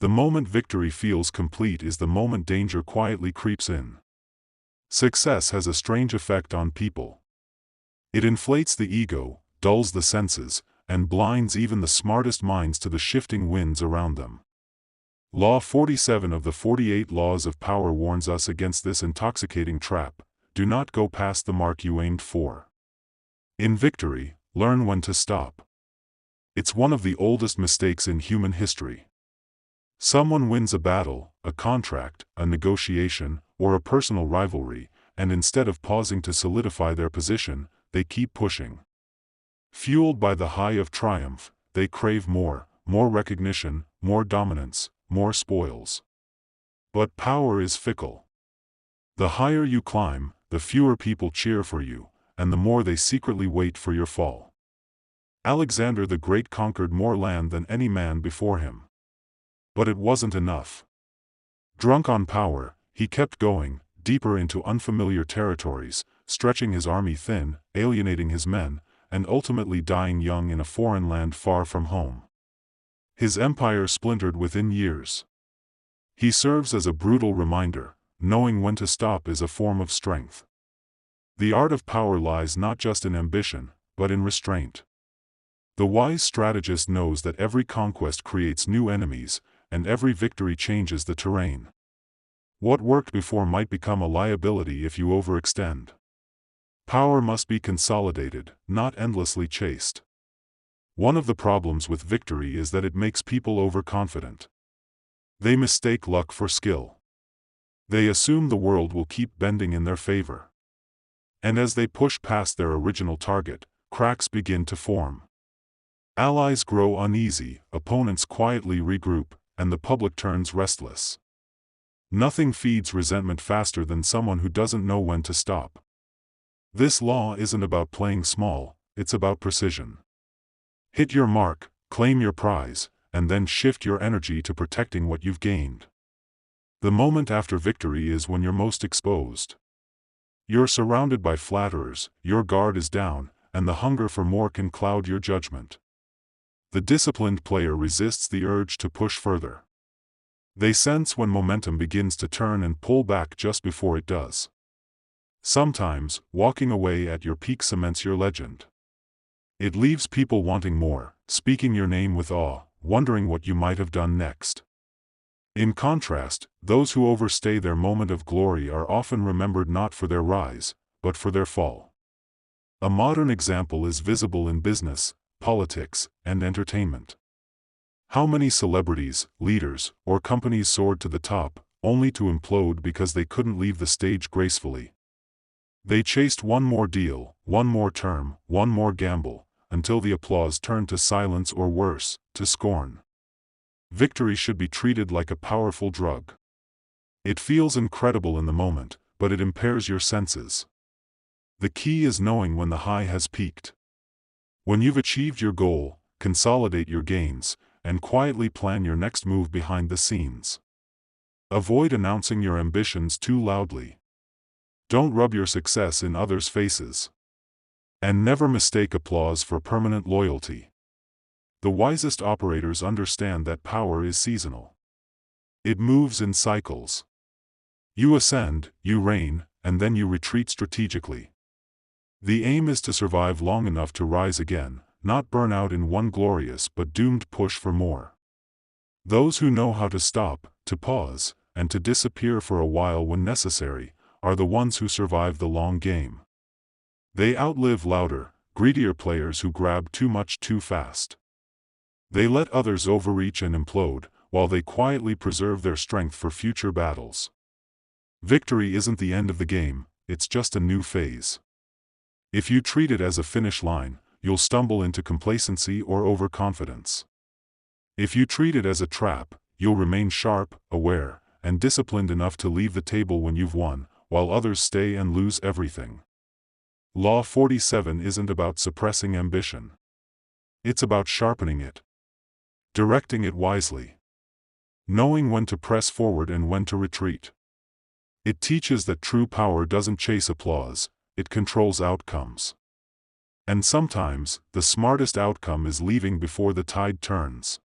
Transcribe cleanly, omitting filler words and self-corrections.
The moment victory feels complete is the moment danger quietly creeps in. Success has a strange effect on people. It inflates the ego, dulls the senses, and blinds even the smartest minds to the shifting winds around them. Law 47 of the 48 Laws of Power warns us against this intoxicating trap: do not go past the mark you aimed for. In victory, learn when to stop. It's one of the oldest mistakes in human history. Someone wins a battle, a contract, a negotiation, or a personal rivalry, and instead of pausing to solidify their position, they keep pushing. Fueled by the high of triumph, they crave more recognition, more dominance, more spoils. But power is fickle. The higher you climb, the fewer people cheer for you, and the more they secretly wait for your fall. Alexander the Great conquered more land than any man before him. But it wasn't enough. Drunk on power, he kept going, deeper into unfamiliar territories, stretching his army thin, alienating his men, and ultimately dying young in a foreign land far from home. His empire splintered within years. He serves as a brutal reminder: knowing when to stop is a form of strength. The art of power lies not just in ambition, but in restraint. The wise strategist knows that every conquest creates new enemies, and every victory changes the terrain. What worked before might become a liability if you overextend. Power must be consolidated, not endlessly chased. One of the problems with victory is that it makes people overconfident. They mistake luck for skill. They assume the world will keep bending in their favor. And as they push past their original target, cracks begin to form. Allies grow uneasy, opponents quietly regroup, and the public turns restless. Nothing feeds resentment faster than someone who doesn't know when to stop. This law isn't about playing small, it's about precision. Hit your mark, claim your prize, and then shift your energy to protecting what you've gained. The moment after victory is when you're most exposed. You're surrounded by flatterers, your guard is down, and the hunger for more can cloud your judgment. The disciplined player resists the urge to push further. They sense when momentum begins to turn and pull back just before it does. Sometimes, walking away at your peak cements your legend. It leaves people wanting more, speaking your name with awe, wondering what you might have done next. In contrast, those who overstay their moment of glory are often remembered not for their rise, but for their fall. A modern example is visible in business, politics, and entertainment. How many celebrities, leaders, or companies soared to the top, only to implode because they couldn't leave the stage gracefully? They chased one more deal, one more term, one more gamble, until the applause turned to silence or worse, to scorn. Victory should be treated like a powerful drug. It feels incredible in the moment, but it impairs your senses. The key is knowing when the high has peaked. When you've achieved your goal, consolidate your gains, and quietly plan your next move behind the scenes. Avoid announcing your ambitions too loudly. Don't rub your success in others' faces. And never mistake applause for permanent loyalty. The wisest operators understand that power is seasonal. It moves in cycles. You ascend, you reign, and then you retreat strategically. The aim is to survive long enough to rise again, not burn out in one glorious but doomed push for more. Those who know how to stop, to pause, and to disappear for a while when necessary, are the ones who survive the long game. They outlive louder, greedier players who grab too much too fast. They let others overreach and implode, while they quietly preserve their strength for future battles. Victory isn't the end of the game, it's just a new phase. If you treat it as a finish line, you'll stumble into complacency or overconfidence. If you treat it as a trap, you'll remain sharp, aware, and disciplined enough to leave the table when you've won, while others stay and lose everything. Law 47 isn't about suppressing ambition. It's about sharpening it. Directing it wisely. Knowing when to press forward and when to retreat. It teaches that true power doesn't chase applause, it controls outcomes. And sometimes, the smartest outcome is leaving before the tide turns.